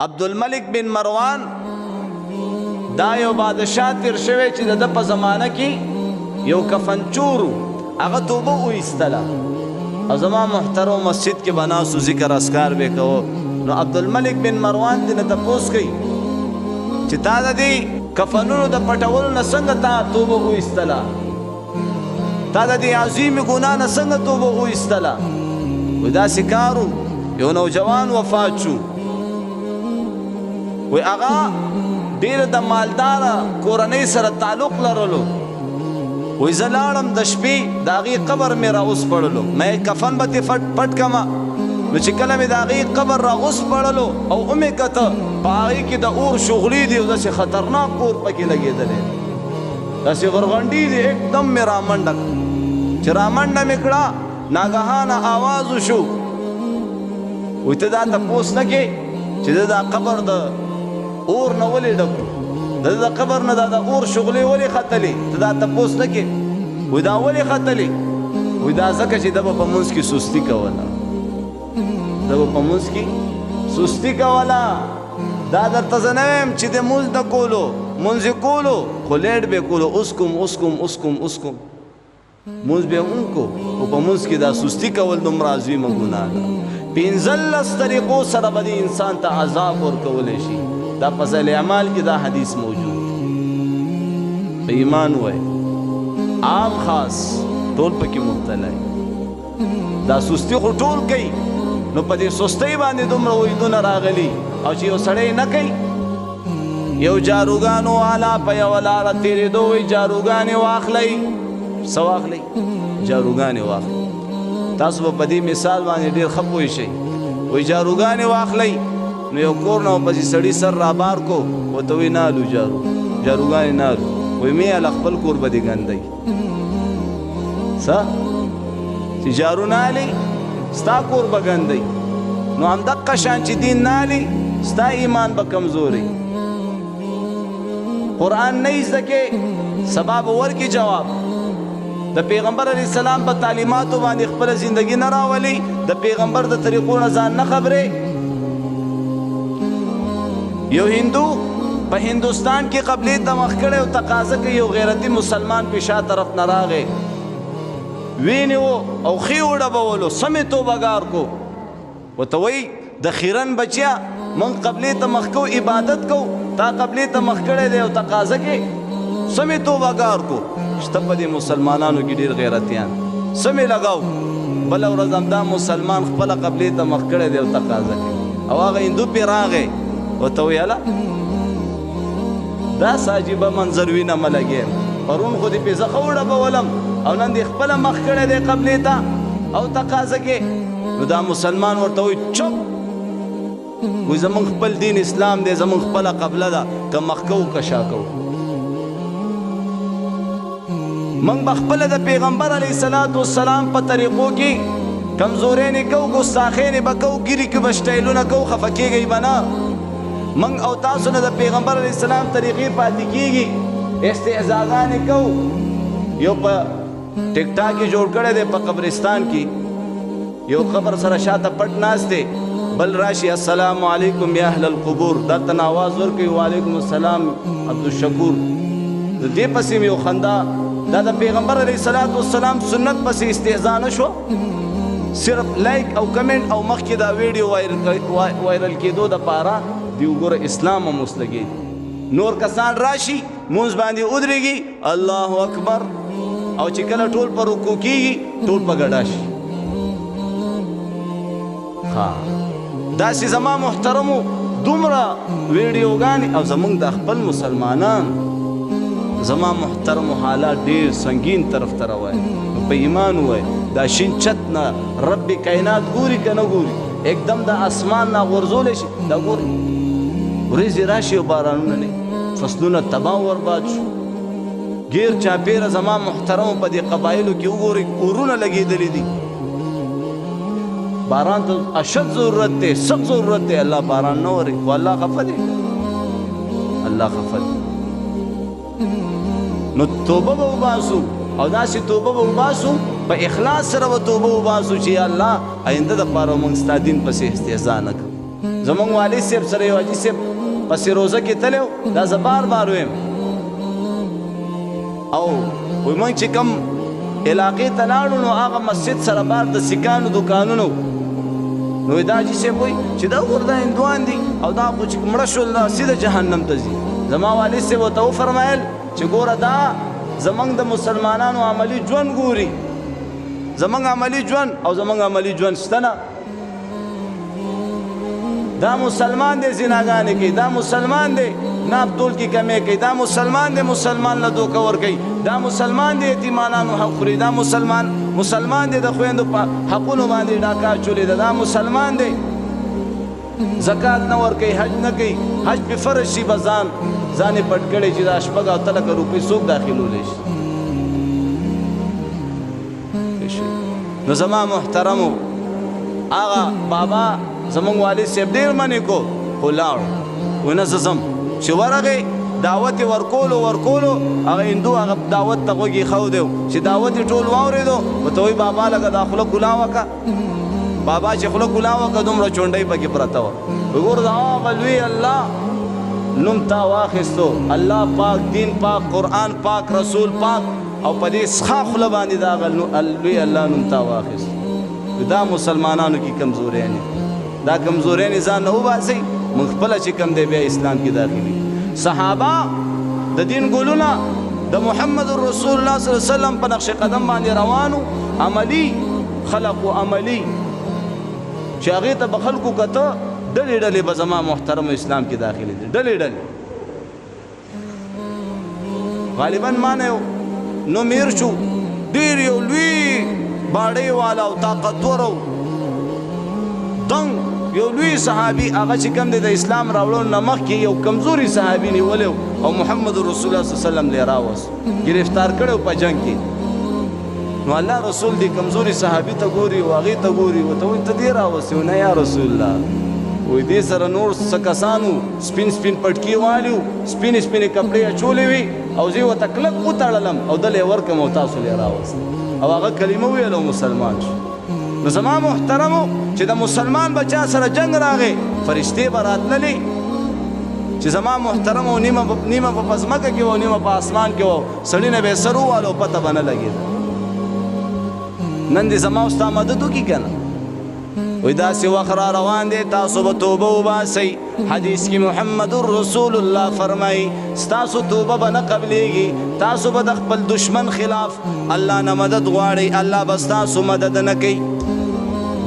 عبدالملک بن مروان دا یو بادشاہ تیر شوی چې د په زمانه کې یو کفنچورو هغه توبه وایستله او زما محترم مسجد کې بناسو ذکر اسکار به کوو نو عبدالملک بن مروان دې نه تپوس کوي چې تا د دې کفنونو د پټولو نه څنګه تا توبه وایستله تا د دې عظیم ګناه نه څنګه توبه وایستله وایي داسې کارو یو نوجوان وفات شو وی آغا ډیر د مالداره کورنۍ سره تعلق لرلو وی زه لاړم د شپې د هغې قبر مې راوسپړلو مې کفن به ترې پټ کمه نو چې کله مې د هغې قبر راوسپړلو او ومې کته په هغې کې د اور شغلې دي او داسې خطرناک اور پکې لګېدلی داسې غرغنډي دي एकदम مې رامنډه چې رامنډه مې کړه ناګهانه آواز وشو وی ته دا تپوس نه کې چې د دا قبر د اور نه ولې ډکو د قبر نه د اور شغلې ولې ختلې ته دا تپوس نه کې وایي دا ولې ختلې وایي دا ځکه چې ده به په منځ کې سستي کوله ده به په منځ کې سستي کوله دا درته زه نه وایم چې د مونځ نه کولو مونځ یې کولو خو لیټ به یې کولو اوس کوم مونځ به یې هم کو خو په منځ کې دا سستي کول دومره عظیمه ګناه ده 15 طریقو سره به انسان ته عذاب ورکولی شي دا فضل اعمال کې دا حدیث موجود په ایمان وای عام خاص ټول پکې مبتلا دا سستی خو ټول کوي نو په دې سستۍ باندې دومره وعیدونه راغلي او چې یو سړی نه کوي یو جاروګانو والا په یوه لاره تېرېدو وایي جاروګانې واخلئ څه واخلئ جاروګانې واخلئ تاسو به په دې مثال باندې ډېر ښه پوه شئ وایي جاروګانې واخلئ نو یو کور نه ورپسې سړي سر رابار کو ورته وایي نه الو جاروګانې نه الو وایي مې هله خپل کور به دې ګندئ څه چې جارو نه الې ستا کور به ګندئ نو همدقه شان چې دین نه الې ستا ایمان به کمزوري قرآن نه یې زده کې سبا به ورکړي جواب د پیغمبر علیه السلام په تعلیماتو باندې خپله زندگی نه راولي د پیغمبر د طریقو نه ځان نه خبرې یو هندو په هندوستان کې قبلې ته مخ کړی او تقاضه کوي یو غیرتي مسلمان په شا طرف نه راغی وینیو او ښې وډبولو سمې توبهګار کو ورته وایي د خیرن بچیا موږ قبلې ته مخ کوو عبادت کوو تا قبلې ته مخ کړی دی او تقاضه کوي سمې توبهګار کو شته په دې مسلمانانو کې ډېر غیرتیان سمې لګاو بله ورځ همدا مسلمان خپله قبلې ته مخ کړی دی او تقاضه کوي او هغه هندو پې راغی ورته وایي هله داسې عجیبه منظر وینه مه لګېم پرون خو دې پې زه ښه وډبولم او نن دې خپله مخ کړی دی قبلې ته او تقاضه کې نو دا مسلمان ورته وایي چپ وایي زمونږ خپل دین اسلام دی زمونږ خپله قبله ده که مخ کوو که شا کوو منگ بخپل د پیغمبر علیہ السلام په طریقو کې کمزورې نه کو ګستاخې نه بکو ګیری کې بشټایلو نه کو خفکیږي بنا منگ او تاسو نه د پیغمبر علیہ السلام طریقې پاتې کیږي استهزاء نه کو یو په ټیک ټاک جوړ کړی دی په قبرستان کې یو قبر سره شاته پټ ناست دی بل راشي السلام علیکم یا اهل القبور دا تن آواز ورکوي وعلیکم السلام عبدالشکور د دې پسې یو خندا دا د پیغمبر علیه السلام سنت پسې استهزاء نه شو صرف لایک او کمنټ او مخکې دا ویډیو وایرل کېدو دپاره دی وګوره اسلام هم اوس لګېږي نور کسان راشي مونځ باندې ودرېږي الله اکبر او چې کله ټول په رکوع کېږي ټول په ګډا شي داسې زما محترمو دومره ویډیوګانې او زمونږ د خپل مسلمانان زما محترم حالات ډیر سنگین طرف ته روان په ایمان وای دا شین چت نه رب کائنات ګوري کنه ګوري एकदम د اسمان نه غورځول شي دا ګوري ورېځې راشي او بارانونه نه فصلونه تباہ او برباد شو غیر چاپیره زما محترم په دې قبایلو کې وګوري اورونه لګېدلې دي باران ته اشد ضرورت دی سخت ضرورت دی الله باران نه وري والله خفه دی الله خفه دی نو توبه به وباسو او داسې توبه به وباسو په اخلاص سره به توبه وباسو چې یا الله آینده دپاره موږ ستا دین پسې استهزا نه کوو زمونږ والد صاحب سره یو حاجي صاحب پسې روزه کې تللی دا زه بار بار ویم او وایي موږ چې کوم علاقې ته لاړو نو هغه مسجد سره بار د سیکانو دوکانونو نو دا حاجي صاحب وایي چې دا ګوره دا هندوان دي او دا خو چې مړه شول دا سیده جهنم ته ځي زما والد صاحب ورته وفرمایل چې ګوره دا زمونږ د مسلمانانو عملي ژوند ګوري زمونږ عملي ژوند او زمونږ عملي ژوند شته نه دا مسلمان دی زناګانې کوي دا مسلمان دی ناب تول کې کمی کوي دا مسلمان دی مسلمان له دوکه ورکوي دا مسلمان دی یتیمانانو حق خوري دا مسلمان دی د خویندو په حقونو باندې ډاکه اچولې ده دا مسلمان دی زکات نه ورکوي حج نه کوي حج پې فرض شي به ځان یې پټ کړی چې دا شپږ او اتلس روپۍ څوک داخلولی شي نو زما محترمو هغه بابا زمونږ والد صاحب ډېر منې کو خو لاړو وایي نه زه ځم چې ورغی دعوت یې ورکولو هغه هندو هغه دعوت ته غوږ ایښودی و چې دعوت یې ټول واورېدو ورته وایي بابا لږه دا خوله کلا وکړه بابا چې خوله کلا وکړه دومره چونډۍ پکې پرته وه وایي ګوره د هغه لوی الله نوم تا واخیستو الله پاک دین پاک قرآن پاک رسول پاک او په دې ښه خوله باندې د هغه لوی الله نوم تا واخیستو دا مسلمانانو کې کمزوریانې دا کمزوریانې ځان نه وباسئ موږ خپله چې کم دی بیا اسلام کې داخلي صحابه د دین ګلونه د محمد رسول الله صلی الله علیه وسلم په نقش قدم باندې روانو عملی خلق و عملی چې هغې ته به خلکو کته ډلې ډلې به زما محترم اسلام کې داخلي دي ډلې غالبا ما نه نو میر شو ډېر یو لوی باړۍ والا او طاقتور او دنګ یو لوی صحابي هغه چې کوم دی د اسلام راوړلو نه مخکې یو کمزوري صحابي نیولی او محمد رسول الله صلی الله علیه وسلم لی راوست ګرفتار کړی په جنګ کې نو الله رسول دی کمزوري صحابي ته ګوري او هغې ته ګوري ورته وایي ته دې راوستې نه یا رسول الله وایي دې سره نور څه کسانو سپین پټکي والي سپینې کپړې اچولې وي او زه یې ورته کلک وتړلم او دلې یې ورکړم او تاسو لی راوست او هغه کلمه ویل او مسلمان شو نو زما محترمو چې د مسلمان بچا سره جنگ راغی فرشتې به راتللې چې زما محترمو نیمه په ځمکه کې و نیمه په اسمان کې و سړي نه به یې سر ووالو پته به نه لګېده نن دې زما او ستا مدد وکړي که نه وایي داسې وخت را روان دی تاسو به توبه وباسئ حدیث کې محمد رسول الله فرمایي ستاسو توبه به نه قبلیږي تاسو به د خپل دشمن خلاف الله نه مدد غواړئ الله به ستاسو مدد نه کوي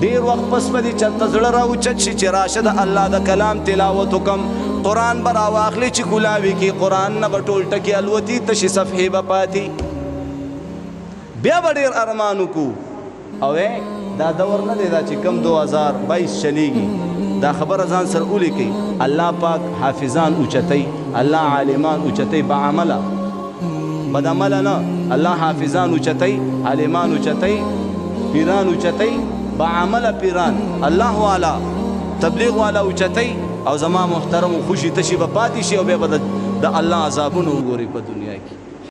ډېر وخت پس به دې چېرته زړه راوچت شي چې راشه د الله د کلام تلاوت وکړم قرآن به راواخلې چې کلاوي کې قرآن نه به ټول ټکې الوتي تشې صفحې به پاتې بیا به ډېر ارمان وکړو او دا دور نه دی دا چې کم 2022 چلیږي دا خبره ځان سره ولیکئ الله پاک حافظان اوچتئ الله عالمان اوچتئ بعمله بد عمله نه الله حافظان اوچتئ عالمان اوچتئ پیران اوچتئ بعمله پیران الله والا تبلیغ والا اوچتئ او زما محترم خوشي تشي به پاتې شي او بیا به د الله عذابونه وګورئ په دنیا کې